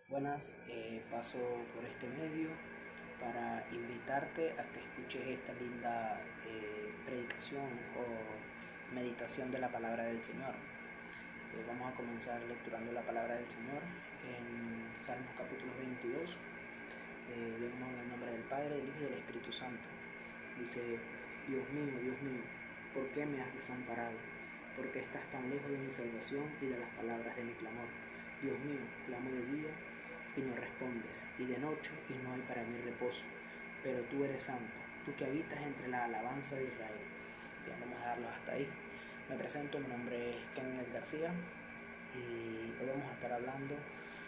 Buenas, paso por este medio para invitarte a que escuches esta linda predicación o meditación de la palabra del Señor. Vamos a comenzar lecturando la palabra del Señor en Salmos capítulo 22. Leemos en el nombre del Padre, del Hijo y del Espíritu Santo. Dice: Dios mío, ¿por qué me has desamparado? ¿Por qué estás tan lejos de mi salvación y de las palabras de mi clamor? Dios mío, clamo de día y no respondes, y de noche y no hay para mí reposo. Pero tú eres santo, tú que habitas entre la alabanza de Israel. Bien, vamos a dejarlo hasta ahí. Me presento, mi nombre es Kenneth García y hoy vamos a estar hablando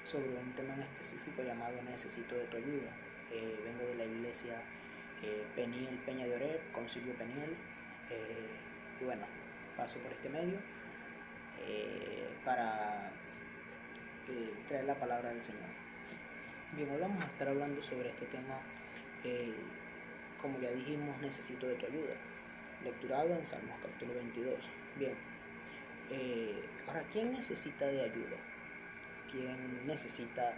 sobre un tema en específico llamado Necesito de tu ayuda. Vengo de la iglesia Peniel Peña de Oreb, Concilio Peniel, y bueno, paso por este medio para traer la palabra del Señor. Bien, hoy vamos a estar hablando sobre este tema, eh, como ya dijimos, necesito de tu ayuda, lecturado en Salmos capítulo 22. Bien, ahora, ¿quién necesita de ayuda? ¿Quién necesita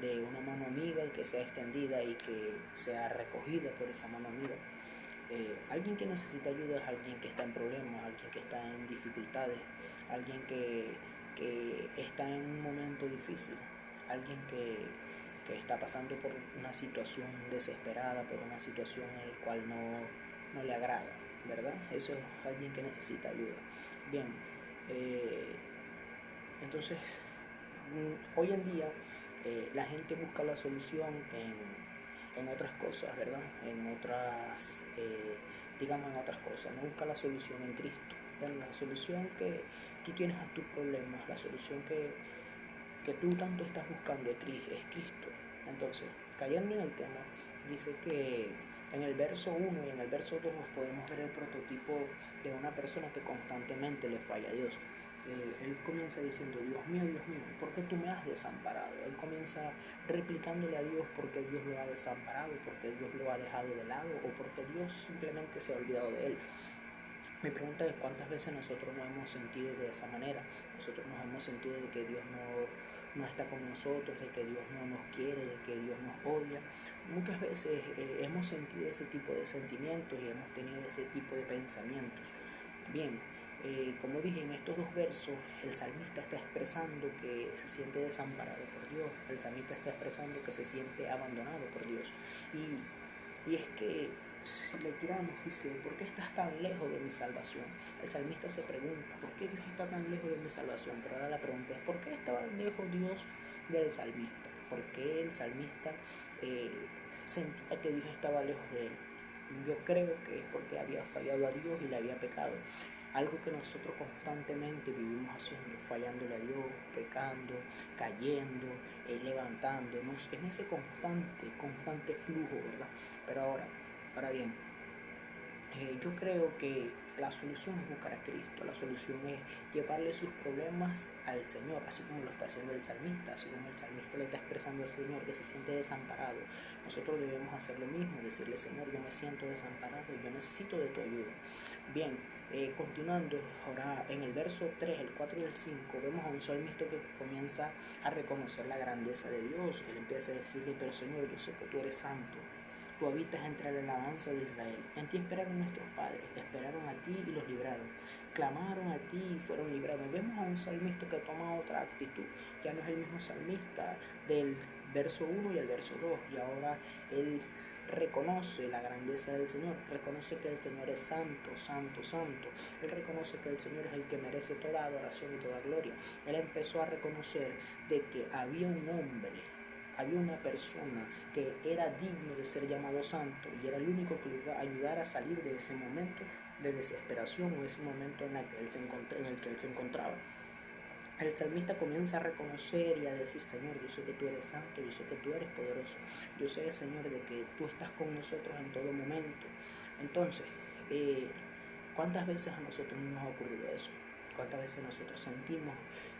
de una mano amiga que sea extendida y que sea recogida por esa mano amiga? Alguien que necesita ayuda es alguien que está en problemas, alguien que está en dificultades, alguien que está en un momento difícil, alguien que está pasando por una situación desesperada, por una situación en la cual no le agrada, ¿verdad? Eso es alguien que necesita ayuda. Bien, eh, entonces, hoy en día la gente busca la solución en otras cosas, ¿verdad? Digamos en otras cosas, no busca la solución en Cristo. Bueno, la solución que tú tienes a tus problemas, la solución que tú tanto estás buscando es Cristo. Entonces, cayendo en el tema, dice que en el verso 1 y en el verso 2 podemos ver el prototipo de una persona que constantemente le falla a Dios. Él comienza diciendo: Dios mío, ¿por qué tú me has desamparado? Él comienza replicándole a Dios por qué Dios lo ha desamparado, por qué Dios lo ha dejado de lado o porque Dios simplemente se ha olvidado de él. Mi pregunta es: ¿cuántas veces nosotros nos hemos sentido de esa manera? Nosotros nos hemos sentido de que Dios no está con nosotros, de que Dios no nos quiere, de que Dios nos odia. Muchas veces hemos sentido ese tipo de sentimientos y hemos tenido ese tipo de pensamientos. Bien, como dije, en estos dos versos el salmista está expresando que se siente desamparado por Dios, el salmista está expresando que se siente abandonado por Dios. Y es que si lecturamos, dice: ¿por qué estás tan lejos de mi salvación? El salmista se pregunta: ¿por qué Dios está tan lejos de mi salvación? Pero ahora la pregunta es: ¿por qué estaba lejos Dios del salmista? ¿Por qué el salmista eh, sentía que Dios estaba lejos de él? Yo creo que es porque había fallado a Dios y le había pecado. Algo que nosotros constantemente vivimos haciendo, fallándole a Dios, pecando, cayendo, levantándonos en ese constante flujo, ¿verdad? Pero ahora bien, yo creo que la solución es buscar a Cristo, la solución es llevarle sus problemas al Señor, así como lo está haciendo el salmista, así como el salmista le está expresando al Señor que se siente desamparado. Nosotros debemos hacer lo mismo, decirle: Señor, yo me siento desamparado, yo necesito de tu ayuda. Bien, continuando, ahora en el verso 3, el 4 y el 5, vemos a un salmista que comienza a reconocer la grandeza de Dios. Él empieza a decirle: pero Señor, yo sé que tú eres santo. Tú habitas entre la alabanza de Israel. En ti esperaron nuestros padres, esperaron a ti y los libraron. Clamaron a ti y fueron librados. Vemos a un salmista que toma otra actitud. Ya no es el mismo salmista del verso 1 y el verso 2. Y ahora él reconoce la grandeza del Señor, reconoce que el Señor es santo, santo, santo. Él reconoce que el Señor es el que merece toda adoración y toda gloria. Él empezó a reconocer de que había un hombre, había una persona que era digno de ser llamado santo y era el único que le iba a ayudar a salir de ese momento de desesperación o ese momento en el que él se encontraba. El salmista comienza a reconocer y a decir: Señor, yo sé que tú eres santo, yo sé que tú eres poderoso, yo sé, Señor, de que tú estás con nosotros en todo momento. Entonces, ¿cuántas veces a nosotros no nos ha ocurrido eso? ¿Cuántas veces nosotros sentimos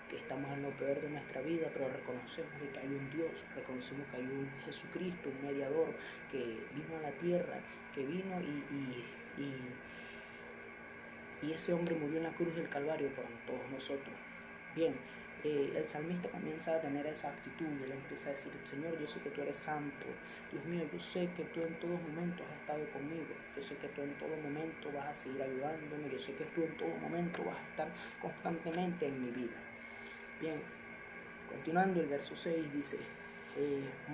que estamos en lo peor de nuestra vida, pero reconocemos de que hay un Dios, reconocemos que hay un Jesucristo, un mediador que vino a la tierra, que vino y ese hombre murió en la cruz del Calvario por todos nosotros? Bien, el salmista comienza a tener esa actitud y él empieza a decir: Señor, yo sé que tú eres santo, Dios mío, yo sé que tú en todos momentos has estado conmigo, yo sé que tú en todo momento vas a seguir ayudándome, yo sé que tú en todo momento vas a estar constantemente en mi vida. Bien, continuando el verso 6 dice: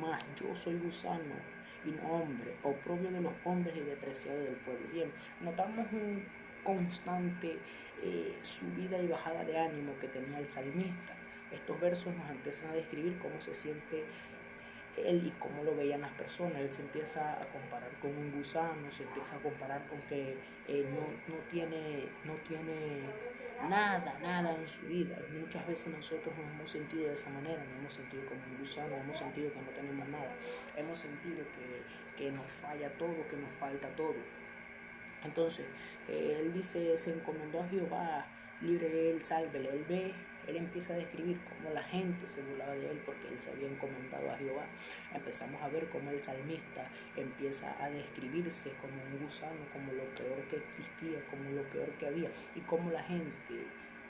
mas yo soy gusano y no hombre, oprobio de los hombres y despreciado del pueblo. Bien, notamos un constante subida y bajada de ánimo que tenía el salmista. Estos versos nos empiezan a describir cómo se siente él y cómo lo veían las personas. Él se empieza a comparar con un gusano, se empieza a comparar con que no tiene nada en su vida. Muchas veces nosotros nos hemos sentido de esa manera, nos hemos sentido como un gusano, hemos sentido que no tenemos nada, hemos sentido que nos falla todo, que nos falta todo. Entonces, él dice: se encomendó a Jehová, libre de él, sálvele. Él empieza a describir cómo la gente se burlaba de él porque él se había encomendado a Jehová. Empezamos a ver cómo el salmista empieza a describirse como un gusano, como lo peor que existía, como lo peor que había, y cómo la gente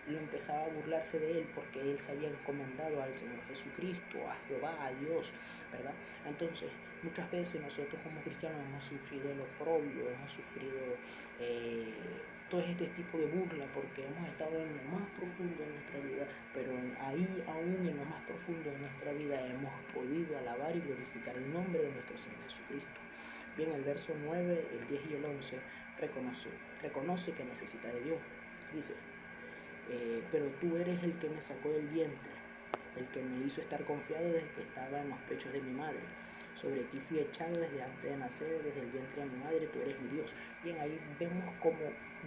lo empezaba a burlarse de él porque él se había encomendado al Señor Jesucristo, a Jehová, a Dios, ¿verdad? Entonces, muchas veces nosotros como cristianos hemos sufrido el oprobio, hemos sufrido todo este tipo de burla porque hemos estado en lo más profundo de nuestra vida, pero ahí aún en lo más profundo de nuestra vida hemos podido alabar y glorificar el nombre de nuestro Señor Jesucristo. Bien, el verso 9, el 10 y el 11 reconoce que necesita de Dios. Dice: pero tú eres el que me sacó del vientre, el que me hizo estar confiado desde que estaba en los pechos de mi madre. Sobre ti fui echado desde antes de nacer, desde el vientre de mi madre, tú eres mi Dios. Bien, ahí vemos cómo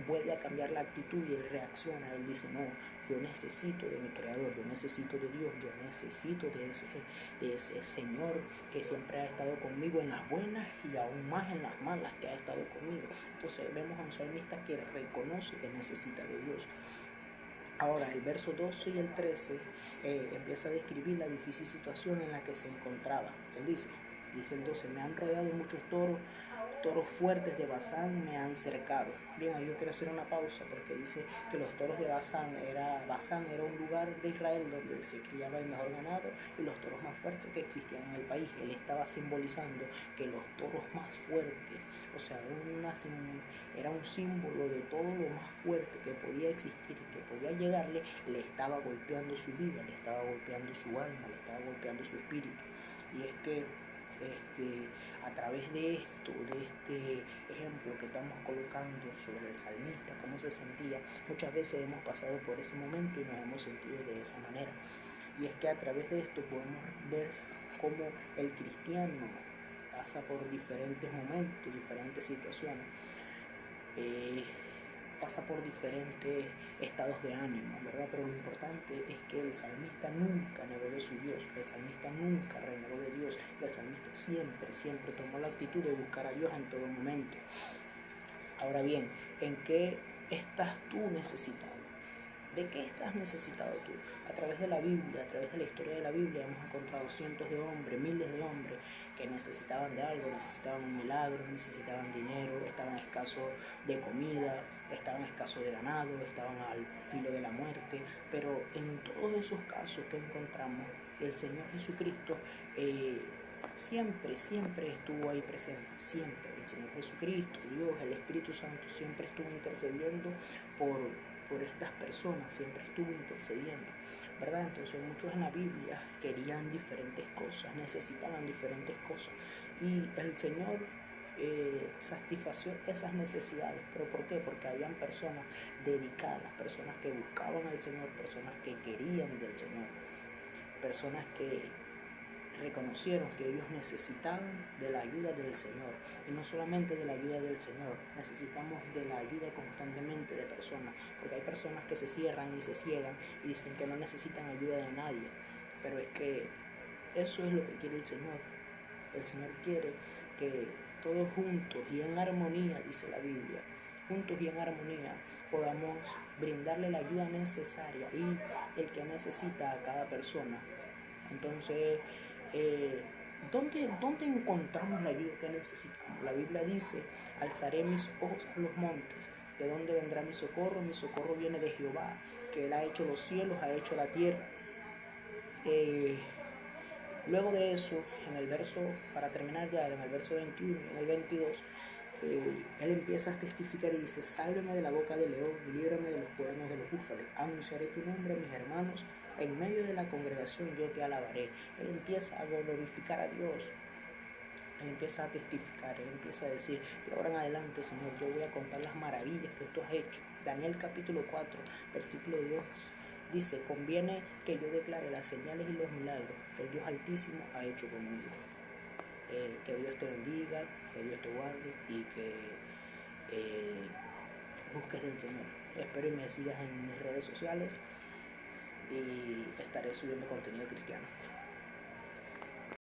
vuelve a cambiar la actitud y él reacciona. Él dice: no, yo necesito de mi Creador, yo necesito de Dios, yo necesito de ese Señor que siempre ha estado conmigo en las buenas y aún más en las malas, que ha estado conmigo. Entonces vemos a un salmista que reconoce que necesita de Dios. Ahora, el verso 12 y el 13 empieza a describir la difícil situación en la que se encontraba. Él dice el 12: me han rodeado muchos toros fuertes de Basán me han cercado. Bien, ahí yo quiero hacer una pausa porque dice que los toros de Basán era un lugar de Israel donde se criaba el mejor ganado y los toros más fuertes que existían en el país. Él estaba simbolizando que los toros más fuertes, o sea, era un símbolo de todo lo más fuerte que podía existir y que podía llegarle, le estaba golpeando su vida, le estaba golpeando su alma, le estaba golpeando su espíritu. Y es que a través de este ejemplo que estamos colocando sobre el salmista, cómo se sentía, muchas veces hemos pasado por ese momento y nos hemos sentido de esa manera. Y es que a través de esto podemos ver cómo el cristiano pasa por diferentes momentos, diferentes situaciones, pasa por diferentes estados de ánimo, ¿verdad? Pero lo importante es que el salmista nunca negó de su Dios, el salmista nunca renegó de Dios, y el salmista siempre tomó la actitud de buscar a Dios en todo momento. Ahora bien, ¿en qué estás tú necesitado? ¿De qué estás necesitado tú? A través de la Biblia, a través de la historia de la Biblia, hemos encontrado cientos de hombres, miles de hombres que necesitaban de algo, necesitaban un milagro, necesitaban dinero, estaban escasos de comida, estaban escasos de ganado, estaban al filo de la muerte. Pero en todos esos casos que encontramos, el Señor Jesucristo siempre estuvo ahí presente, siempre. El Señor Jesucristo, Dios, el Espíritu Santo siempre estuvo intercediendo por estas personas, siempre estuvo intercediendo, ¿verdad? Entonces muchos en la Biblia querían diferentes cosas, necesitaban diferentes cosas, y el Señor satisfació esas necesidades. ¿Pero por qué? Porque habían personas dedicadas, personas que buscaban al Señor, personas que querían del Señor, personas que reconocieron que ellos necesitaban de la ayuda del Señor, y no solamente de la ayuda del Señor, necesitamos de la ayuda constantemente de personas, porque hay personas que se cierran y se ciegan y dicen que no necesitan ayuda de nadie, pero es que eso es lo que quiere el Señor. El Señor quiere que todos juntos y en armonía, dice la Biblia, juntos y en armonía podamos brindarle la ayuda necesaria y el que necesita a cada persona. Entonces, ¿dónde encontramos la ayuda que necesitamos? La Biblia dice: alzaré mis ojos a los montes. ¿De dónde vendrá mi socorro? Mi socorro viene de Jehová, que Él ha hecho los cielos, ha hecho la tierra. Eh, Luego de eso, en el verso, para terminar ya, en el verso 21 y en el 22, él empieza a testificar y dice: sálveme de la boca del león y líbrame de los cuernos de los búfalos. Anunciaré tu nombre a mis hermanos, en medio de la congregación yo te alabaré. Él empieza a glorificar a Dios, él empieza a testificar, él empieza a decir: de ahora en adelante, Señor, yo voy a contar las maravillas que tú has hecho. Daniel capítulo 4, versículo 2 dice: conviene que yo declare las señales y los milagros que el Dios Altísimo ha hecho conmigo. Que Dios te bendiga, que Dios te guarde y que busques del Señor. Espero y me sigas en mis redes sociales y estaré subiendo contenido cristiano.